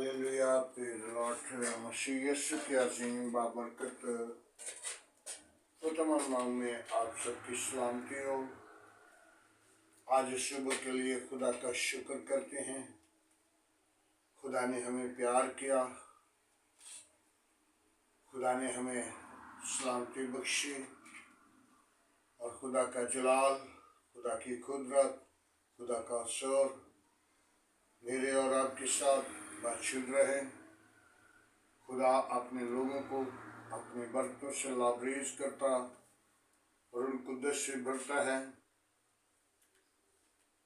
Hallelujah. Praise the lord. मसीह यीशु की अज़ीम बाबरकत तमाम नाम में आप सबकी सलामती हो। आज सुबह के लिए खुदा का शुक्र करते हैं। खुदा ने हमें प्यार किया, खुदा ने हमें सलामती बख्शी और खुदा का जलाल, खुदा की कुदरत, खुदा का असर मेरे और आपके साथ बातचीत रहे। खुदा अपने लोगों को अपने बरकतों से लाबरेज करता और उन कुदरत से भरता है।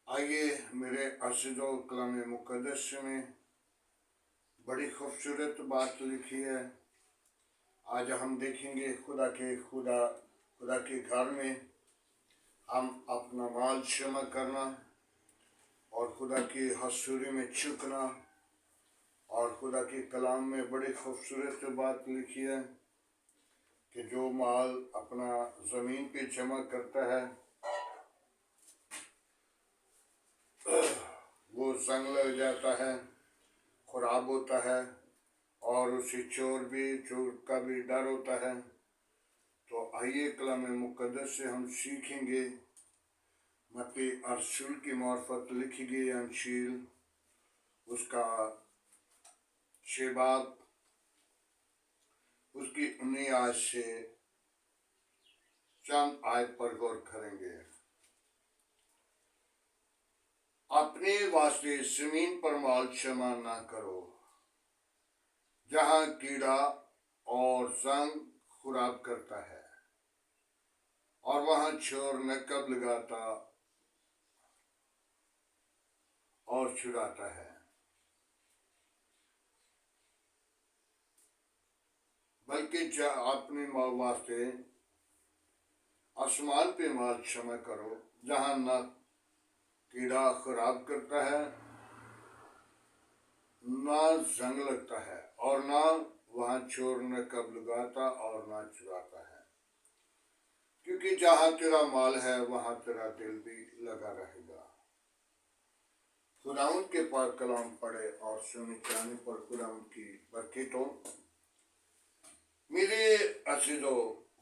आइए मेरे अज़ीज़ों, कलाम मुक़द्दस में बड़ी खूबसूरत बात लिखी है। आज हम देखेंगे खुदा के घर में हम अपना माल जमा करना और खुदा की हज़ूरी में झुकना। और खुदा के कलाम में बड़ी खूबसूरत बात लिखी है कि जो माल अपना ज़मीन पे जमा करता है वो जंग लग जाता है, ख़राब होता है और उसे चोर का भी डर होता है। तो आइए कलाम मुक़द्दस से हम सीखेंगे। मत्ती रसूल की मार्फत लिखी गई अंजील उसका 6 बाब उसकी 19 आयत से चंद आयत पर गौर करेंगे। अपने वास्ते जमीन पर माल जमा न करो, जहाँ कीड़ा और जंग खराब करता है और वहाँ चोर नकब लगाता और चुराता है। बल्कि अपने वास्ते आसमान पे माल जमा करो, जहाँ न कीड़ा खराब करता है, न जंग लगता है और न वहाँ चोर नकब लगाता और न चुराता है। क्योंकि जहाँ तेरा माल है वहाँ तेरा दिल भी लगा रहेगा। खुदावंद के पाक कलाम पढ़े और सुने जाने पर खुदावंद की बरकत हो। मेरे अज़ीज़ों,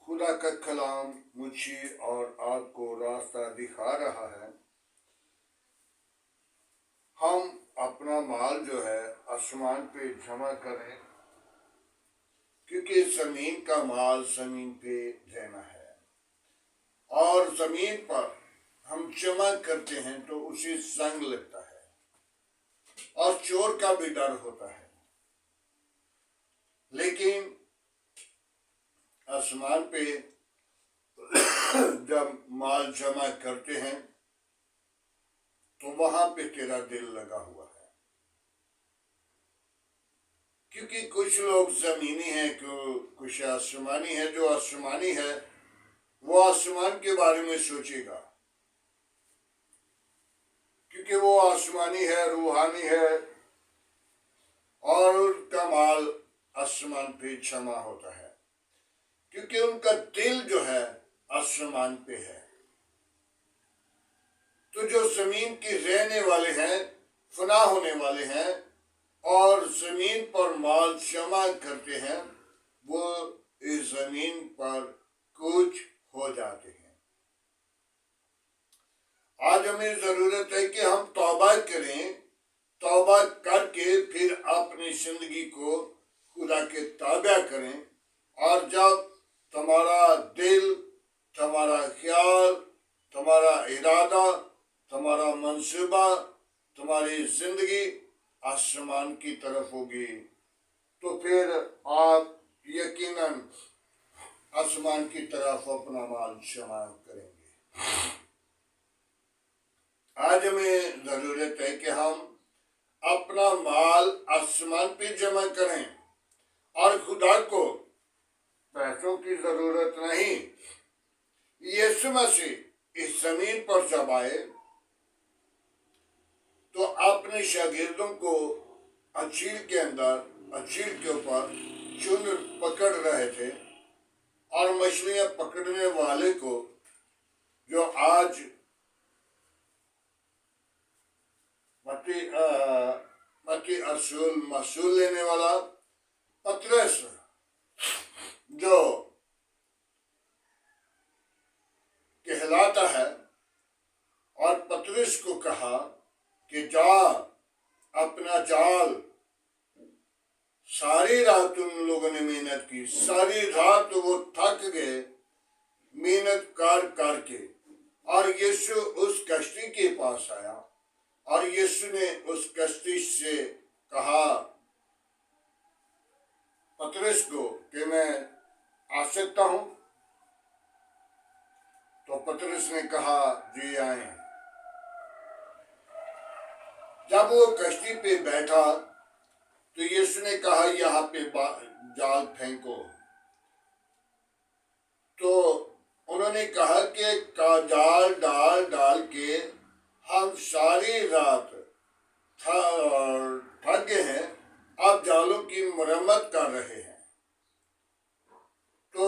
खुदा का कलाम मुझे और आपको रास्ता दिखा रहा है। हम अपना माल जो है आसमान पे जमा करें, क्योंकि जमीन का माल जमीन पे रहना है और जमीन पर हम जमा करते हैं तो उसे जंग लगता है और चोर का भी डर होता है। लेकिन आसमान पे जब माल जमा करते हैं तो वहां पे तेरा दिल लगा हुआ है। क्योंकि कुछ लोग जमीनी हैं, कुछ आसमानी है। जो आसमानी है वो आसमान के बारे में सोचेगा, क्योंकि वो आसमानी है, रूहानी है और उनका माल आसमान पे जमा होता है, क्योंकि उनका दिल जो है आसमान पे है। तो जो जमीन के रहने वाले हैं, फना होने वाले हैं और जमीन पर माल जमा करते हैं, वो इस जमीन पर कुछ हो जाते हैं। आज हमें जरूरत है कि हम तौबा करें, तौबा करके फिर अपनी जिंदगी को खुदा के ताबे करें। और जब तुम्हारा दिल, तुम्हारा ख्याल, तुम्हारा इरादा, तुम्हारा मंसूबा, तुम्हारी जिंदगी आसमान की तरफ होगी, तो फिर आप यकीनन आसमान की तरफ अपना माल जमा करेंगे। आज हमें जरूरत है कि हम अपना माल आसमान पे जमा करें और खुदा को पैसों की जरूरत नहीं। यीशु मसीह इस जमीन पर जब आए तो अपने शागिर्दों को अंजील के अंदर, अंजील के ऊपर चुन पकड़ रहे थे और मछलियां पकड़ने वाले को, जो आज मत्ती खिलाफती असूल महसूल लेने वाला पतरस जो कहलाता है, और पतरस को कहा कि जा अपना जाल, सारी रात उन लोगों ने मेहनत की, सारी रात वो थक गए मेहनत करके, और यीशु उस कश्ती के पास आया और यीशु ने उस कश्ती से कहा पतरस को कि मैं आ सकता हूं। तो पतरस ने कहा जी आए। जब वो कश्ती पे बैठा तो यीशु ने कहा यहाँ पे जाल फेंको। तो उन्होंने कहा कि जाल डाल के हम सारी रात थक गए हैं, अब जालों की मरम्मत कर रहे हैं, तो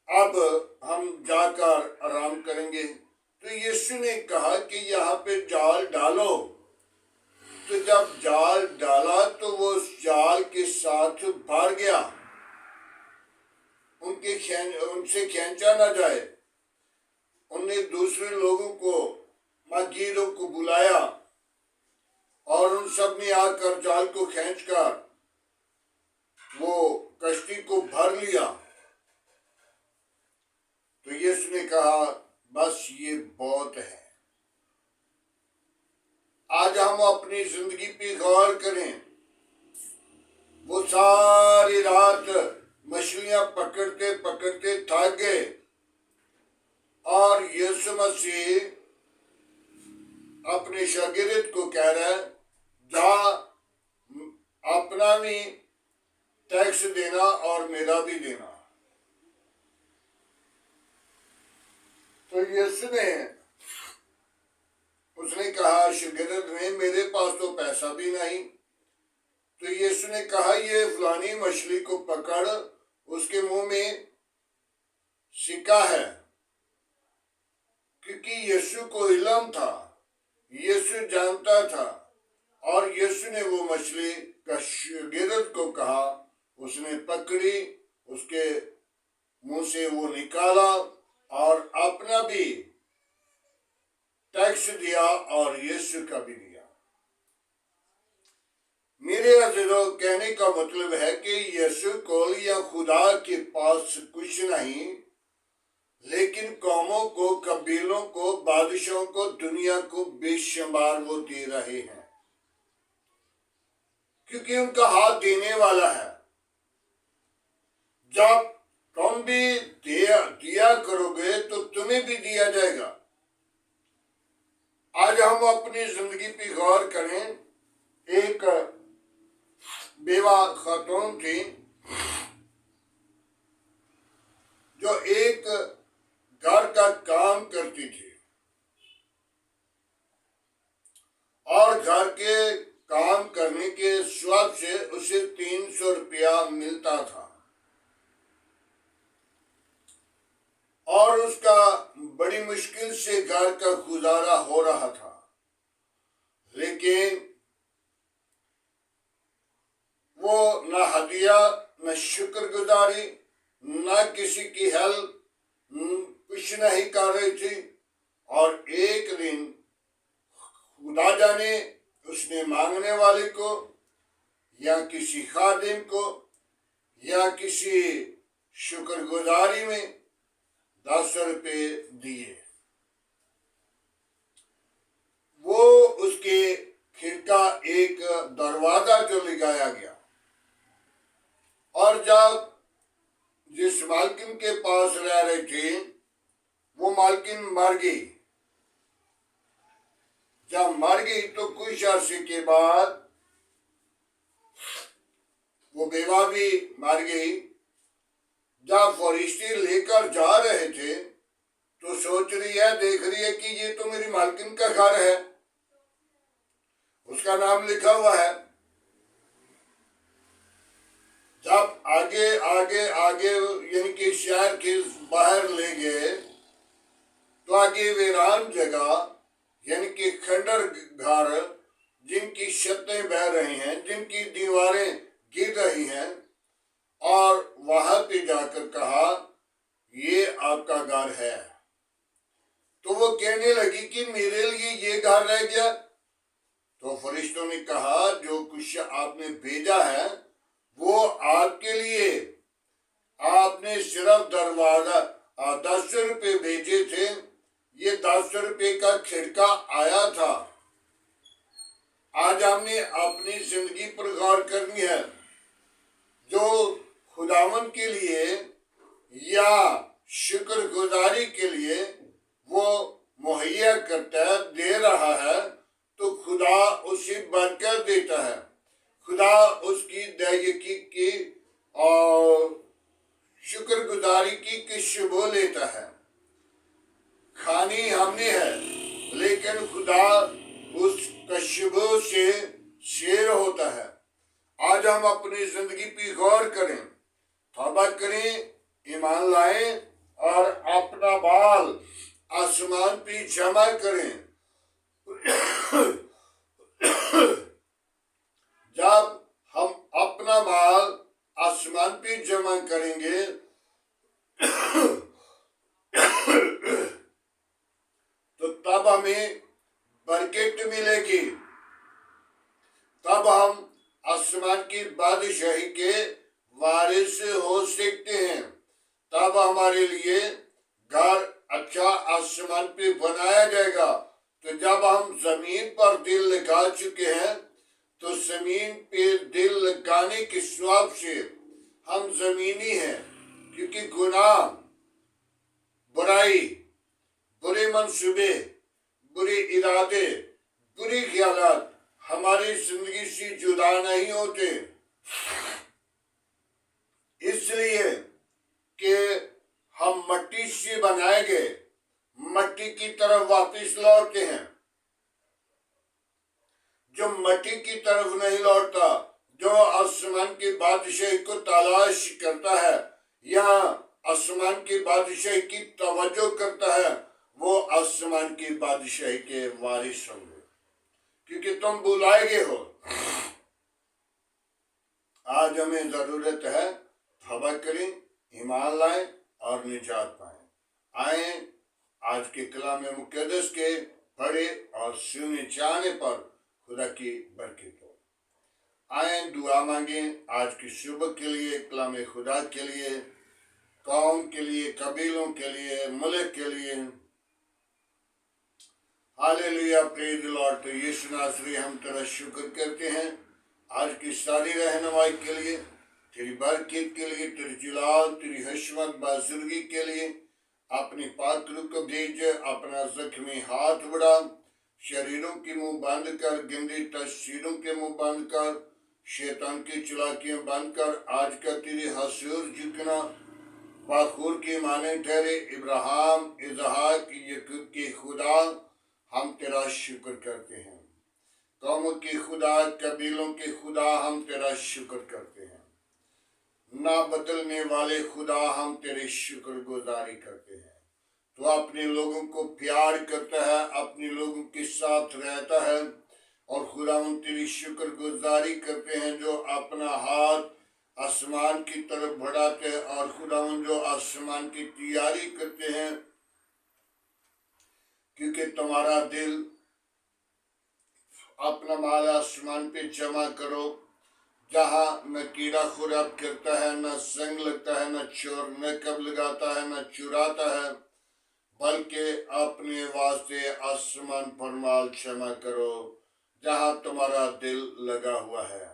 अब हम जाकर आराम करेंगे। तो यीशु ने कहा कि यहाँ पे जाल डालो। तो जब जाल डाला तो वो जाल के साथ भर गया, उनसे खींचा ना जाए। उनने दूसरे लोगों को, मजीदों को बुलाया और उन सब ने आकर जाल को खींचकर वो कश्ती को भर लिया। तो यीशु ने कहा बस ये बहुत है। आज हम अपनी जिंदगी पे गौर करें। वो सारी रात मछलियां पकड़ते पकड़ते थक गए और यीशु मसीह अपने शागिर्द को कह रहा है जा अपना भी टैक्स देना और मेरा भी देना। तो यीशु ने उसने कहा शागिर्द ने मेरे पास तो पैसा भी नहीं। तो यीशु ने कहा ये फलानी मछली को पकड़, उसके मुंह में सिक्का है, क्योंकि यीशु को इल्म था, यीशु जानता था। और यीशु ने वो मछली का शागिर्द को कहा, उसने पकड़ी, उसके मुंह से वो निकाला और अपना भी टैक्स दिया और यीशु का भी दिया। मेरे अज़ीज़ों, कहने का मतलब है कि यीशु को या खुदा के पास कुछ नहीं, लेकिन कौमों को, कबीलों को, बादशाहों को, दुनिया को बेशुमार वो दे रहे हैं, क्योंकि उनका हाथ देने वाला है। जब तुम भी दिया करोगे तो तुम्हें भी दिया जाएगा। आज हम अपनी जिंदगी पे गौर करें। एक बेवा खातून थी जो एक घर का काम करती थी और घर के काम करने के स्वाब से उसे 300 रुपया मिलता था और उसका बड़ी मुश्किल से घर का गुजारा हो रहा था। लेकिन वो न हदिया, न शुक्रगुजारी, न किसी की हेल्प कुछ नहीं कर रही थी। और एक दिन खुदा जाने उसने मांगने वाले को या किसी खादिम को या किसी शुक्रगुजारी में 10 रुपये दिए। वो उसके खिड़का एक दरवाजा जो लगाया गया, और जब जिस मालकिन के पास रह रहे थे वो मालकिन मर गई। जब मर गई तो कुछ अर्से के बाद वो बेवा भी मर गई। जब फरिश्ते लेकर जा रहे थे तो सोच रही है, देख रही है कि ये तो मेरी मालकिन का घर है, उसका नाम लिखा हुआ है। जब आगे आगे आगे यानी कि शहर के बाहर ले गए तो आगे वीरान जगह यानी कि खंडर घर जिनकी छतें बह रही हैं, जिनकी दीवारें गिर रही हैं, और वहां पे जाकर कहा ये आपका घर है। तो वो कहने लगी कि मेरे लिए ये घर रह गया। तो फरिश्तों ने कहा जो कुछ आपने भेजा है वो आपके लिए, आपने सिर्फ दरवाजा 10 रुपए भेजे थे, ये 10 रुपए का खिड़का आया था। आज हमने अपनी जिंदगी पर गौर करनी है। जो खुदावन के लिए या शुक्रगुजारी के लिए वो मुहैया करता है, दे रहा है, तो खुदा उसे बरकत देता है। खुदा उसकी दयाकी की और शुक्रगुजारी की शुबो लेता है। खानी हमने है, लेकिन खुदा उस कशबो से शेर होता है। आज हम अपनी जिंदगी पे गौर करें, तौबा करें, ईमान लाएं और अपना बाल आसमान पे जमा करें। जब हम अपना माल आसमान पे जमा करेंगे तो तब हमें बरकत मिलेगी, तब हम आसमान की बादशाही के वारिस हो सकते हैं, तब हमारे लिए घर अच्छा आसमान पे बनाया जाएगा। तो जब हम जमीन पर दिल लगा चुके हैं तो जमीन पे दिल लगाने के स्वाब से हम जमीनी हैं, क्योंकि गुनाह, बुराई, बुरे मंसूबे, बुरे इरादे, बुरे ख्यालात हमारी जिंदगी से जुदा नहीं होते। इसलिए कि हम मट्टी से बनाए गए मट्टी की तरफ वापस लौटते हैं। जो मट्टी की तरफ नहीं लौटता, जो आसमान की बादशाही को तलाश करता है या आसमान की बादशाही की तवज्जो करता है, वो आसमान की बादशाही के वारिस होंगे, क्योंकि तुम बुलाए गए हो। आज हमें जरूरत है तौबा करें, ईमान लाएं और निजात पाएं। आए आज के कलाम मुक़द्दस के पढ़े और सुने जाने पर खुदा की बरकत हो। आए दुआ मांगे आज की सुबह के लिए, कलाम खुदा के लिए, कौम के लिए, कबीलों के लिए, मुल्क के लिए। Hallelujah, praise the Lord. तो यीशु नासरी हम तेरा शुक्र करते हैं आज की सारी रहनुमाई के लिए, तेरी बरकत के लिए, तेरी जलाल, तेरी हशमत बाजुर्गी के लिए। अपनी पाक रूह को भेज, अपना जख्मी हाथ बढ़ा, शरीरों के मुंह बंद कर, गंदी तस्वीरों के मुंह बंद कर, शैतान की चालाकियां बंद कर। आज का तेरे हजूर झुकना बाखूर के माने ठहरे। इब्राहिम, इसहाक, याकूब के खुदा हम तेरा शुक्र करते हैं। कौमों के खुदा, कबीलों के खुदा हम तेरा शुक्र करते हैं। ना बदलने वाले खुदा हम तेरे शुक्र गुजारी करते हैं। तो अपने लोगों को प्यार करता है, अपने लोगों के साथ रहता है, और खुदा हम तेरी शुक्र गुजारी करते हैं जो अपना हाथ आसमान की तरफ बढ़ाते हैं, और खुदा हम जो आसमान की तैयारी करते हैं, क्योंकि तुम्हारा दिल अपना माल आसमान पे जमा करो, जहाँ न कीड़ा खुराब करता है, न संग लगता है, न चोर नकब लगाता है, न चुराता है, बल्कि अपने वास्ते आसमान पर माल जमा करो जहाँ तुम्हारा दिल लगा हुआ है।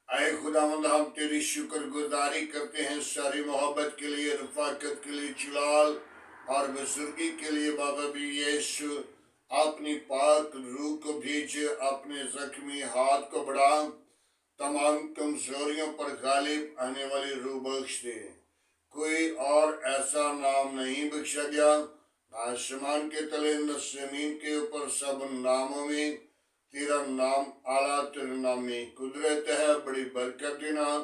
ऐ खुदावंद, हम तेरी शुक्र गुजारी करते हैं सारी मोहब्बत के लिए, रफाकत के लिए, जलाल और बुजुर्गी के लिए। बाबा भी यीशु अपनी पाक रूह को भेज, अपने जख्मी हाथ को बढ़ा, तमाम कमजोरियों पर गालिब आने वाली रूह बख्श दे। कोई और ऐसा नाम नहीं बख्शा गया, न आसमान के तले न जमीन के ऊपर, सब नामों में तेरा नाम आला, तेरे नाम में कुदरत है। बड़ी बरकत देना,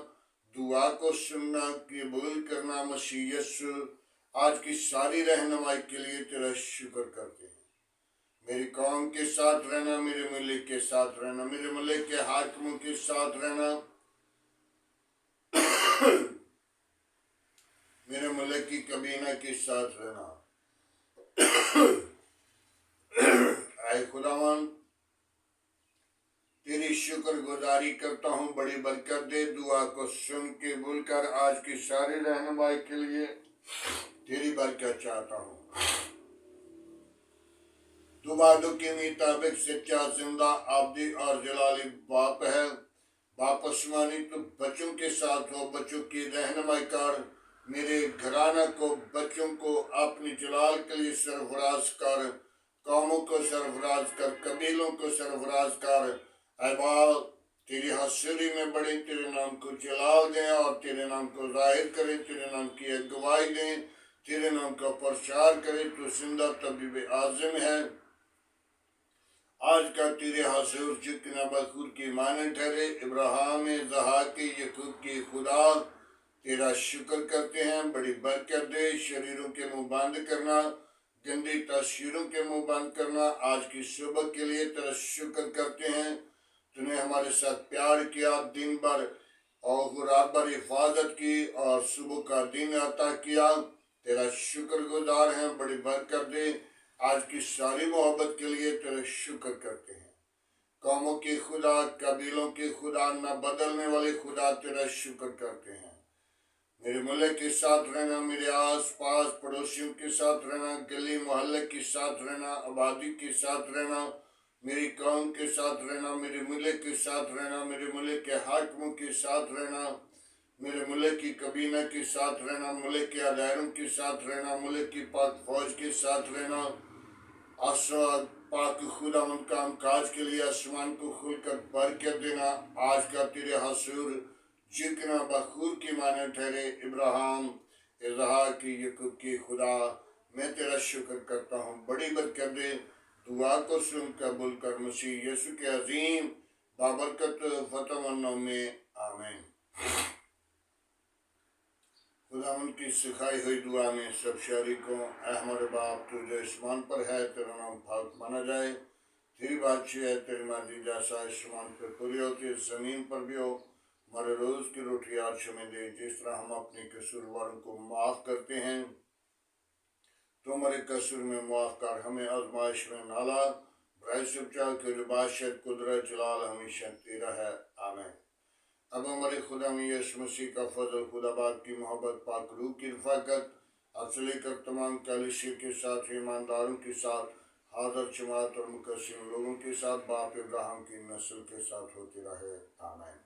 दुआ को सुनना, कबूल करना। मसीह यीशु आज की सारी रहनुमाई के लिए तेरा शुक्र करते हैं। मेरी कौम के साथ रहना, मेरे मिले ملک کے ساتھ رہنا، میرے ملک کے حاکموں کے ساتھ رہنا، میرے ملک کی کابینہ کے ساتھ رہنا۔ اے خداوند تیری شکر گزاری کرتا ہوں، بڑی برکت دے، دعا کو سن کے بول کر آج کی ساری رہنمائی کے لیے تیری برکت چاہتا ہوں۔ تو وعدوں کے مطابق سچا، زندہ، عابدی اور جلالی باپ ہے، باپ آسمانی، تو بچوں کے ساتھ ہو، بچوں کی رہنمائی کر، میرے گھرانہ کو، بچوں کو اپنی جلال کے لیے سرفراز کر، قوموں کو سرفراز کر، قبیلوں کو سرفراز کر۔ اے باپ تیری حضوری میں بڑے، تیرے نام کو جلال دیں اور تیرے نام کو ظاہر کریں، تیرے نام کی اگوائی دیں، تیرے نام کا پرچار کریں۔ تو زندہ طبیب اعظم ہے، آج کا تیرے حضور جھکنا بخور کی مانند ٹھہرے، ابراہیم، اسحاق، یعقوب کی خدا تیرا شکر کرتے ہیں، بڑی برکت دے، شریروں کے منہ بند کرنا، گندی تصویروں کے منہ بند کرنا، آج کی صبح کے لیے تیرا شکر کرتے ہیں۔ تو نے ہمارے ساتھ پیار کیا، دن بھر اور رات بھر حفاظت کی اور صبح کا دن عطا کیا، تیرا شکر گزار ہیں، بڑی برکت دے، آج کی ساری محبت کے لیے تیرا شکر کرتے ہیں۔ قوموں کے خدا، قبیلوں کے خدا، نہ بدلنے والے خدا تیرا شکر کرتے ہیں۔ میرے ملک کے ساتھ رہنا، میرے آس پاس پڑوسیوں کے ساتھ رہنا، گلی محلے کے ساتھ رہنا، آبادی کے ساتھ رہنا، میری قوم کے ساتھ رہنا، میرے ملک کے ساتھ رہنا، میرے ملک کے حاکموں کے ساتھ رہنا، میرے ملک کی کابینہ کے ساتھ رہنا، ملک کے اداروں کے ساتھ رہنا، ملک کی پاک فوج کے ساتھ رہنا، پاک خدا ان کام کاج کے لیے آسمان کو کھول کر برکت دینا۔ آج کا تیرے حضور جھکنا بخور کی مانند ٹھہرے، ابراہیم، اسحاق، یعقوب کی خدا میں تیرا شکر کرتا ہوں، بڑی برکت دے، دعا کو سن قبول کر، مسیح یسوع کے عظیم بابرکت فتح و نام میں آمین۔ خدا ان کی سکھائی ہوئی دعا میں سب شریکوں، اے ہمارے باپ تو جو اسمان پر ہے، تیرا نام پاک مانا جائے، تیری بادشاہی ہے، تیری مرضی جیسا اسمان پر پوری ہوتی ہے زمین پر بھی ہو، ہمارے روز کی روٹی آج ہمیں دے، جس طرح ہم اپنے قصورواروں کو معاف کرتے ہیں، تو ہمارے قصور میں معاف کر، ہمیں آزمائش میں نہ لا، برائی سے بچا، کہ جو بادشاہت، قدرت، جلال ہمیشہ تیرا ہے، آمین۔ اب ہمارے خدا میں یسوع مسیح کا فضل، خدا باپ کی محبت، پاک روح کی رفاقت، اب سے لے کر تمام کلیسیا کے ساتھ، ایمانداروں کے ساتھ، حاضر جماعت اور مقصرین لوگوں کے ساتھ، باپ ابراہیم کی نسل کے ساتھ ہوتی رہے، آمین۔